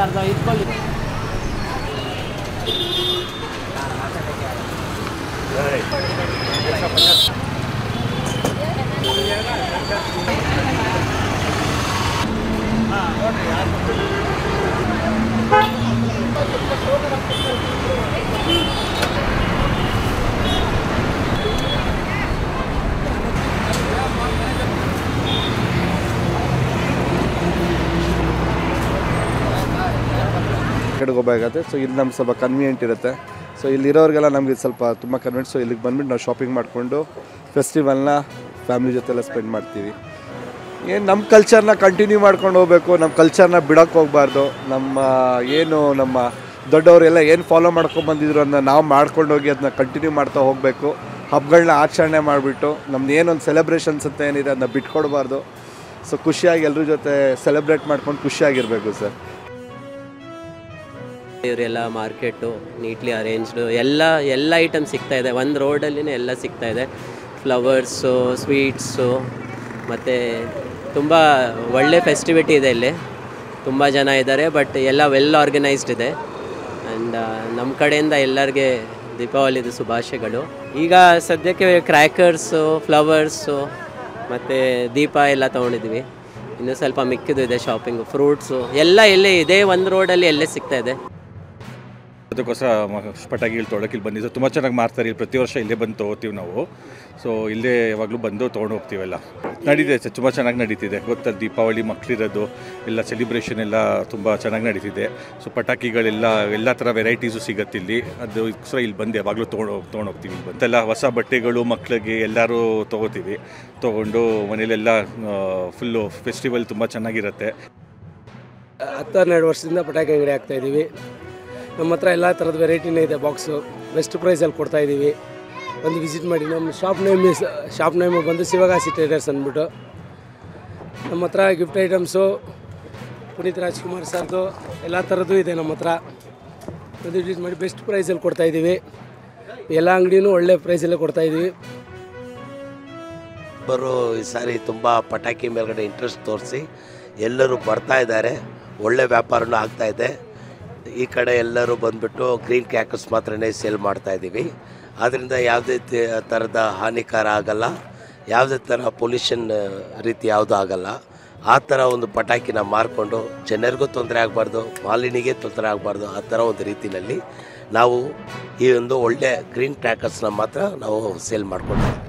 ಅರ್ಧ ಇಟ್ಕೊಳ್ಳಿ. ಕಡೆಗೆ ಹೋಗಬೇಕಾಗುತ್ತೆ. ಸೊ ಇಲ್ಲಿ ನಮ್ಗೆ ಸ್ವಲ್ಪ ಕನ್ವೀನಿಯೆಂಟ್ ಇರುತ್ತೆ. ಸೊ ಇಲ್ಲಿರೋರಿಗೆಲ್ಲ ನಮಗೆ ಸ್ವಲ್ಪ ತುಂಬ ಕನ್ವೀನಿಯೆಂಟ್. ಸೊ ಇಲ್ಲಿಗೆ ಬಂದುಬಿಟ್ಟು ನಾವು ಶಾಪಿಂಗ್ ಮಾಡಿಕೊಂಡು ಫೆಸ್ಟಿವಲ್ನ ಫ್ಯಾಮಿಲಿ ಜೊತೆಲ್ಲ ಸ್ಪೆಂಡ್ ಮಾಡ್ತೀವಿ. ಏನು ನಮ್ಮ ಕಲ್ಚರ್ನ ಕಂಟಿನ್ಯೂ ಮಾಡ್ಕೊಂಡು ಹೋಗಬೇಕು, ನಮ್ಮ ಕಲ್ಚರ್ನ ಬಿಡೋಕ್ಕೆ ಹೋಗಬಾರ್ದು. ನಮ್ಮ ದೊಡ್ಡವರೆಲ್ಲ ಏನು ಫಾಲೋ ಮಾಡ್ಕೊಂಡು ಬಂದಿದ್ರು ಅದನ್ನ ನಾವು ಮಾಡ್ಕೊಂಡೋಗಿ ಅದನ್ನ ಕಂಟಿನ್ಯೂ ಮಾಡ್ತಾ ಹೋಗಬೇಕು. ಹಬ್ಬಗಳನ್ನ ಆಚರಣೆ ಮಾಡಿಬಿಟ್ಟು ನಮ್ದು ಏನೊಂದು ಸೆಲೆಬ್ರೇಷನ್ಸ್ ಅಂತ ಏನಿದೆ ಅದನ್ನ ಬಿಟ್ಕೊಡ್ಬಾರ್ದು. ಸೊ ಖುಷಿಯಾಗಿ ಎಲ್ಲರ ಜೊತೆ ಸೆಲೆಬ್ರೇಟ್ ಮಾಡ್ಕೊಂಡು ಖುಷಿಯಾಗಿರಬೇಕು ಸರ್. ಇವರೆಲ್ಲ ಮಾರ್ಕೆಟು ನೀಟ್ಲಿ ಅರೇಂಜ್ಡು, ಎಲ್ಲ ಐಟಮ್ ಸಿಗ್ತಾಯಿದೆ. ಒಂದು ರೋಡಲ್ಲಿನೇ ಎಲ್ಲ ಸಿಗ್ತಾಯಿದೆ. ಫ್ಲವರ್ಸು, ಸ್ವೀಟ್ಸು, ಮತ್ತು ತುಂಬ ಒಳ್ಳೆ ಫೆಸ್ಟಿವಿಟಿ ಇದೆ ಇಲ್ಲಿ. ತುಂಬ ಜನ ಇದ್ದಾರೆ, ಬಟ್ ಎಲ್ಲ ವೆಲ್ ಆರ್ಗನೈಸ್ಡ್ ಇದೆ. ಆ್ಯಂಡ್ ನಮ್ಮ ಕಡೆಯಿಂದ ಎಲ್ಲರಿಗೆ ದೀಪಾವಳಿದು ಶುಭಾಶಯಗಳು. ಈಗ ಸದ್ಯಕ್ಕೆ ಕ್ರ್ಯಾಕರ್ಸು, ಫ್ಲವರ್ಸು ಮತ್ತು ದೀಪ ಎಲ್ಲ ತೊಗೊಂಡಿದ್ವಿ. ಇನ್ನೂ ಸ್ವಲ್ಪ ಮಿಕ್ಕಿದ್ದು ಇದೆ ಶಾಪಿಂಗು, ಫ್ರೂಟ್ಸು ಎಲ್ಲ ಇಲ್ಲೇ ಇದೆ. ಒಂದು ರೋಡಲ್ಲಿ ಎಲ್ಲೇ ಸಿಗ್ತಾಯಿದೆ. ಅದಕ್ಕೋಸ್ಕರ ಪಟಾಕಿಗಳು ತೊಗೊಳಕ್ಕೆ ಇಲ್ಲಿ ಬಂದಿದ್ದು. ತುಂಬ ಚೆನ್ನಾಗಿ ಮಾರ್ತಾರೆ ಇಲ್ಲಿ. ಪ್ರತಿ ವರ್ಷ ಇಲ್ಲೇ ಬಂದು ತೊಗೋತೀವಿ ನಾವು. ಸೊ ಇಲ್ಲೇ ಯಾವಾಗಲೂ ಬಂದು ತೊಗೊಂಡು ಹೋಗ್ತೀವೆಲ್ಲ. ನಡೀತಿದೆ ಸರ್, ತುಂಬ ಚೆನ್ನಾಗಿ ನಡೀತಿದೆ. ಗೊತ್ತಲ್ಲ, ದೀಪಾವಳಿ ಮಕ್ಕಳಿರೋದು ಎಲ್ಲ ಸೆಲಿಬ್ರೇಷನ್ ಎಲ್ಲ ತುಂಬ ಚೆನ್ನಾಗಿ ನಡೀತಿದೆ. ಸೊ ಪಟಾಕಿಗಳೆಲ್ಲ ಥರ ವೆರೈಟೀಸು ಸಿಗುತ್ತೆ ಇಲ್ಲಿ. ಅದಕ್ಕೋಸ್ಕರ ಇಲ್ಲಿ ಬಂದು ಯಾವಾಗಲೂ ತೊಗೊಂಡು ಹೋಗ್ತೀವಿ. ಇಲ್ಲಿ ಬಂತೆಲ್ಲ ಹೊಸ ಬಟ್ಟೆಗಳು ಮಕ್ಕಳಿಗೆ ಎಲ್ಲರೂ ತೊಗೊಂಡು ಮನೇಲೆಲ್ಲ ಫುಲ್ಲು ಫೆಸ್ಟಿವಲ್ ತುಂಬ ಚೆನ್ನಾಗಿರುತ್ತೆ. 10-12 ವರ್ಷದಿಂದ ಪಟಾಕಿ ಅಂಗಡಿ ಹಾಕ್ತಾಯಿದ್ದೀವಿ. ನಮ್ಮ ಹತ್ರ ಎಲ್ಲ ಥರದ ವೆರೈಟಿನೇ ಇದೆ. ಬಾಕ್ಸು ಬೆಸ್ಟ್ ಪ್ರೈಸಲ್ಲಿ ಕೊಡ್ತಾಯಿದ್ದೀವಿ. ಒಂದು ವಿಸಿಟ್ ಮಾಡಿ. ನಮ್ಮ ಶಾಪ್ ನೇಮ್ ಬಂದು ಶಿವಗಾಸಿ ಟ್ರೇಡರ್ಸ್ ಅಂದ್ಬಿಟ್ಟು. ನಮ್ಮ ಹತ್ರ ಗಿಫ್ಟ್ ಐಟಮ್ಸು ಪುನೀತ್ ರಾಜ್ಕುಮಾರ್ ಸರ್ದು ಎಲ್ಲ ಥರದ್ದು ಇದೆ ನಮ್ಮ ಹತ್ರ. ಒಂದು ವಿಸಿಟ್ ಮಾಡಿ. ಬೆಸ್ಟ್ ಪ್ರೈಸಲ್ಲಿ ಕೊಡ್ತಾಯಿದ್ದೀವಿ. ಎಲ್ಲ ಅಂಗಡಿನೂ ಒಳ್ಳೆ ಪ್ರೈಸಲ್ಲೇ ಕೊಡ್ತಾಯಿದ್ದೀವಿ. ಈ ಸಾರಿ ತುಂಬ ಪಟಾಕಿ ಮೇಲ್ಗಡೆ ಇಂಟ್ರೆಸ್ಟ್ ತೋರಿಸಿ ಎಲ್ಲರೂ ಬರ್ತಾ ಇದ್ದಾರೆ. ಒಳ್ಳೆ ವ್ಯಾಪಾರನೂ ಆಗ್ತಾಯಿದೆ. ಈ ಕಡೆ ಎಲ್ಲರೂ ಬಂದುಬಿಟ್ಟು ಗ್ರೀನ್ ಕ್ರ್ಯಾಕರ್ಸ್ ಮಾತ್ರನೇ ಸೇಲ್ ಮಾಡ್ತಾಯಿದ್ದೀವಿ. ಆದ್ದರಿಂದ ಯಾವುದೇ ಥರದ ಹಾನಿಕಾರ ಆಗಲ್ಲ, ಯಾವುದೇ ಥರ ಪೊಲ್ಯೂಷನ್ ರೀತಿ ಯಾವುದೂ ಆಗಲ್ಲ. ಆ ಥರ ಒಂದು ಪಟಾಕಿನ ಮಾರಿಕೊಂಡು ಜನರಿಗೂ ತೊಂದರೆ ಆಗಬಾರ್ದು, ಮಾಲಿನ್ಯಗೆ ತೊಂದರೆ ಆಗಬಾರ್ದು. ಆ ಥರ ಒಂದು ರೀತಿಯಲ್ಲಿ ನಾವು ಈ ಒಂದು ಒಳ್ಳೆ ಗ್ರೀನ್ ಕ್ರ್ಯಾಕರ್ಸ್ನ ಮಾತ್ರ ನಾವು ಸೇಲ್ ಮಾಡ್ಕೊಂಡಿದ್ದೀವಿ.